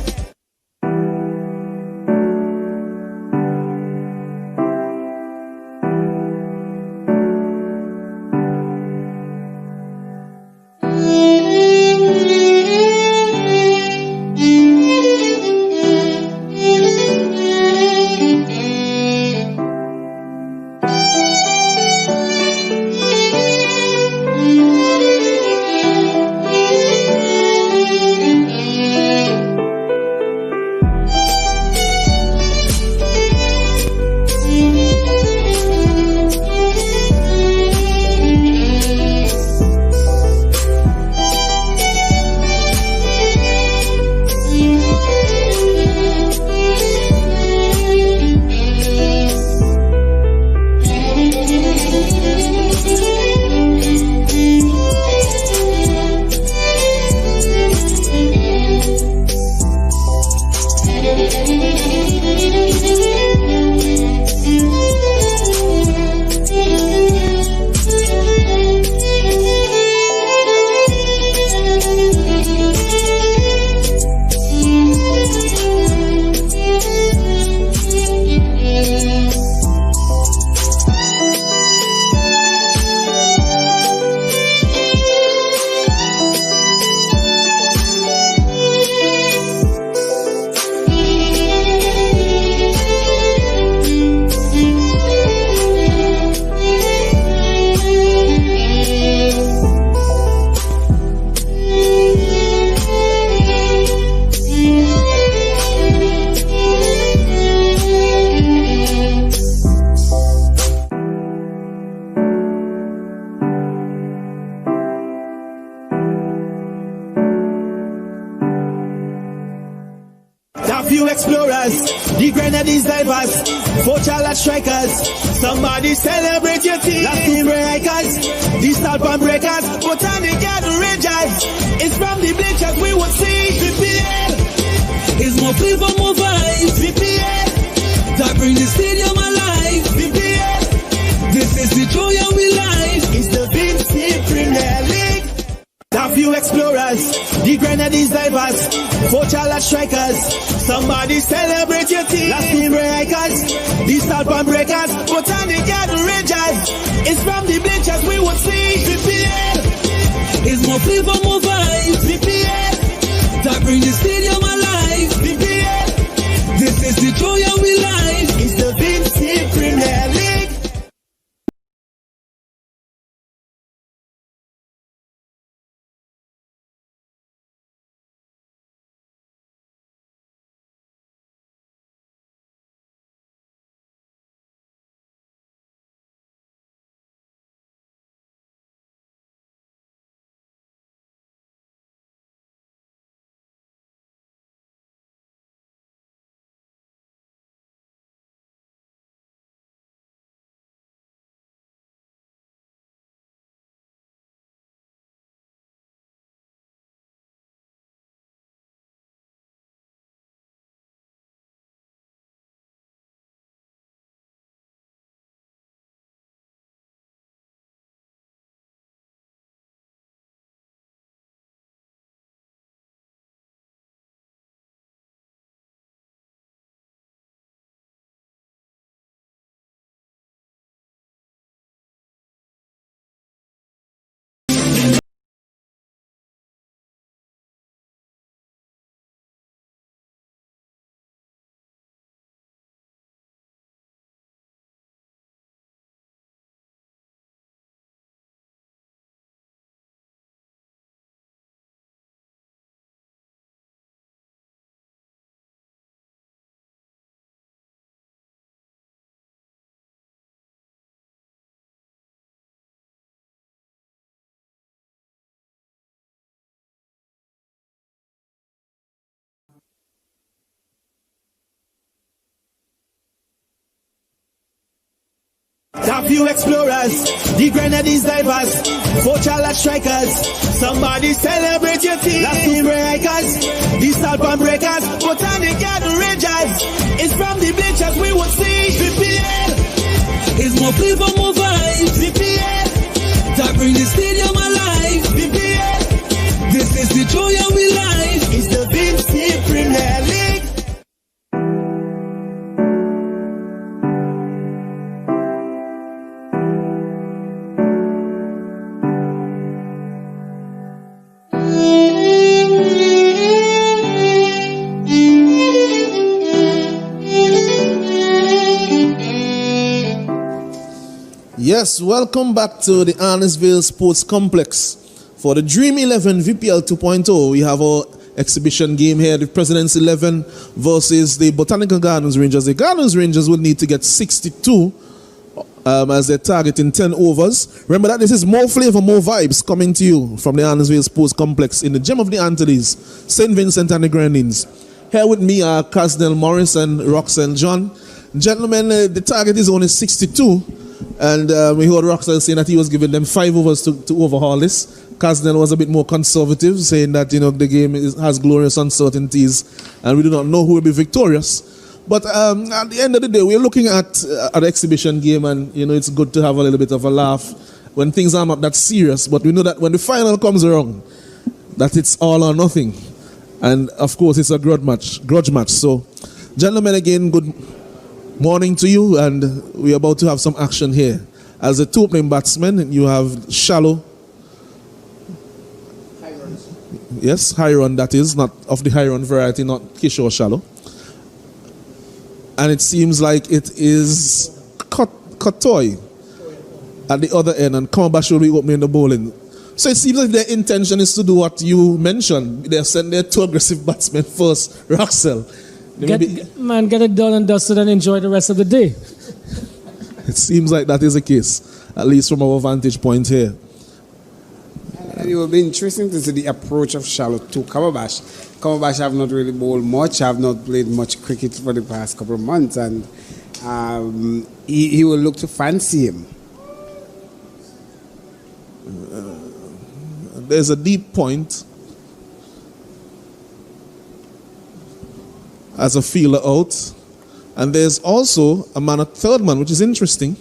few explorers, the grenades divers, 4 charlotte strikers. Somebody celebrate your team. Last two breakers, the Stalpon breakers, Botanical Rangers. It's from the bleachers we would see. VPL is more flavor, more vibes. VPL that bring the stadium alive. VPL, this is the joy of we life. It's the Vincy Premier League. A few explorers, the grenades divers, 4 charlotte strikers. Somebody celebrate your team. Last two breakers, the Stalpon breakers, Botanical Rangers. It's from the bleachers we would see. VPL is more flavor, more vibes. VPL that bring the stadium alive. VPL, this is the joy of we life. It's the Vincy Premier League. A few explorers, the grenades divers, 4 charlotte strikers. Somebody celebrate your team. Last two breakers, the Stalpon breakers, Botanical Rangers. It's from the bleachers we would see. VPL is more flavor, more vibes. VPL that bring the stadium alive. VPL, this is the joy of we life. It's the Vincy Premier League. Yes, welcome back to the Arnesville Sports Complex. For the Dream 11 VPL 2.0, we have our exhibition game here, the President's 11 versus the Botanical Gardens Rangers. The Gardens Rangers will need to get 62 as they're targeting 10 overs. Remember that this is more flavor, more vibes coming to you from the Arnesville Sports Complex in the Gem of the Antilles, St. Vincent and the Grenadines. Here with me are Casnell Morris and Roxanne John. Gentlemen, the target is only 62. And we heard Roxanne saying that he was giving them 5 overs to overhaul this. Casnell was a bit more conservative, saying that the game has glorious uncertainties and we do not know who will be victorious. But at the end of the day, we're looking at an exhibition game, and it's good to have a little bit of a laugh when things are not that serious. But we know that when the final comes around, that it's all or nothing. And of course, it's a grudge match. So, gentlemen, again, good morning to you, and we're about to have some action here. As a two opening batsman, you have Shallow. Yes, high run, that is, not of the high run variety, not Kishore Shallow. And it seems like it is Kotoy at the other end, and Kamabash will be opening the bowling. So it seems like their intention is to do what you mentioned. They send their 2 aggressive batsmen first, Roxel. Get it done and dusted and enjoy the rest of the day. It seems like that is the case, at least from our vantage point here. And it will be interesting to see the approach of Charlotte to Cumberbatch. Cumberbatch have not really bowled much, have not played much cricket for the past couple of months, and he will look to fancy him. There's a deep point as a feeler out. And there's also a third man, which is interesting.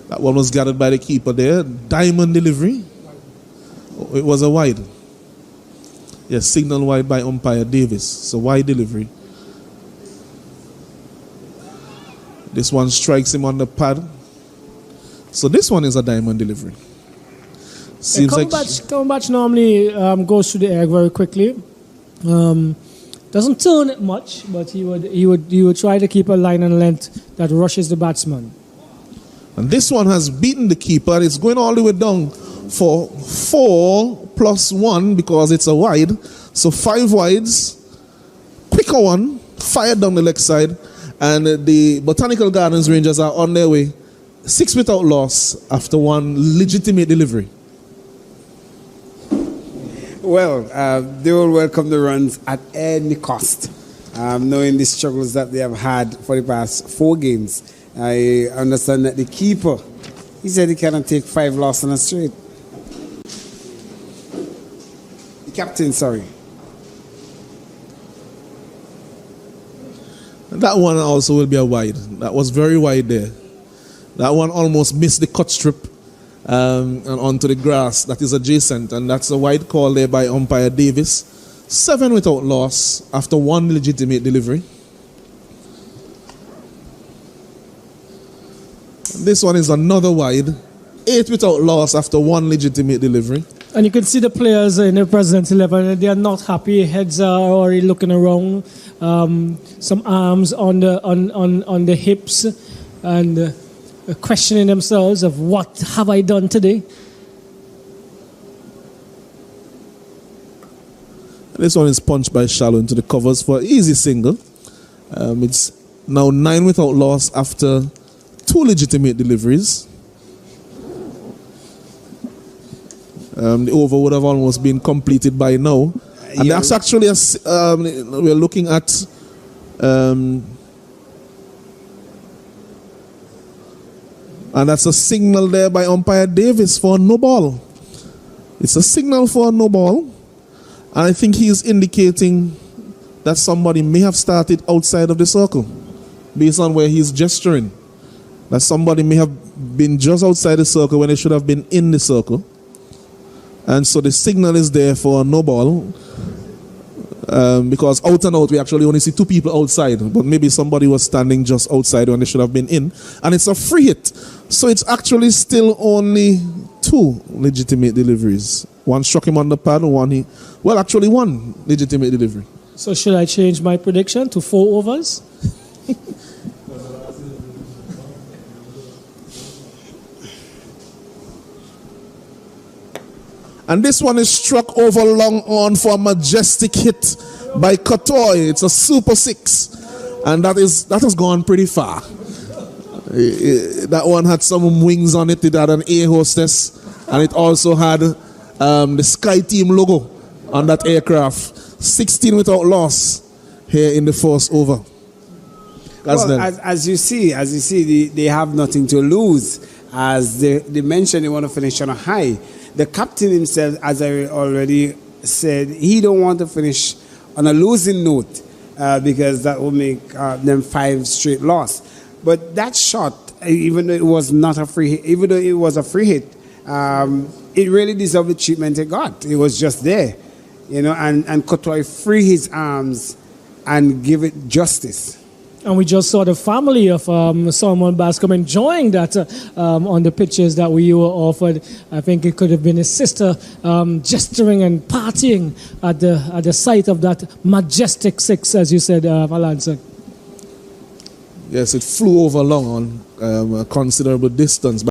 That one was gathered by the keeper there. Diamond delivery. It was a wide. Yes, signal wide by umpire Davis. So wide delivery. This one strikes him on the pad. So this one is a diamond delivery. Seems Cumberbatch normally goes to the air very quickly. Doesn't turn it much, but he would try to keep a line and length that rushes the batsman. And this one has beaten the keeper. It's going all the way down for 4+1 because it's a wide. So 5 wides. Quicker one, fired down the leg side. And the Botanical Gardens Rangers are on their way. 6 without loss after 1 legitimate delivery. Well, they will welcome the runs at any cost, knowing the struggles that they have had for the past 4 games. I understand that the keeper, he said he cannot take 5 losses on a straight. The captain, sorry. That one also will be a wide. That was very wide there. That one almost missed the cut strip and onto the grass that is adjacent, and that's a wide call there by umpire Davis. 7 without loss after 1 legitimate delivery. This one is another wide. 8 without loss after 1 legitimate delivery. And you can see the players in the President's 11, they are not happy. Heads are already looking around. Some arms on the hips and questioning themselves of what have I done today. This one is punched by Shallow into the covers for an easy single. It's now 9 without loss after 2 legitimate deliveries. The over would have almost been completed by now. And that's actually, we're looking at and that's a signal there by umpire Davis for no ball. It's a signal for no ball. And I think he is indicating that somebody may have started outside of the circle based on where he's gesturing. That somebody may have been just outside the circle when they should have been in the circle. And so the signal is there for no ball. Because out and out, we actually only see 2 people outside. But maybe somebody was standing just outside when they should have been in. And it's a free hit. So it's actually still only 2 legitimate deliveries. 1 struck him on the pad, 1 legitimate delivery. So should I change my prediction to 4 overs? And this one is struck over long on for a majestic hit by Kotoy. It's a super 6. And that has gone pretty far. That one had some wings on it. It had an A hostess. And it also had the Sky Team logo on that aircraft. 16 without loss here in the first over. Well, as you see, they have nothing to lose. As they mentioned, they want to finish on a high. The captain himself, as I already said, he don't want to finish on a losing note because that will make them 5 straight loss. But that shot, even though it was not a free hit, even though it was a free hit, it really deserved the treatment it got. It was just there, and Kotoy free his arms and give it justice. And we just saw the family of Solomon Bascom enjoying that on the pictures that we were offered. I think it could have been his sister gesturing and partying at the sight of that majestic 6, as you said, Alanson. Yes, it flew over long on a considerable distance.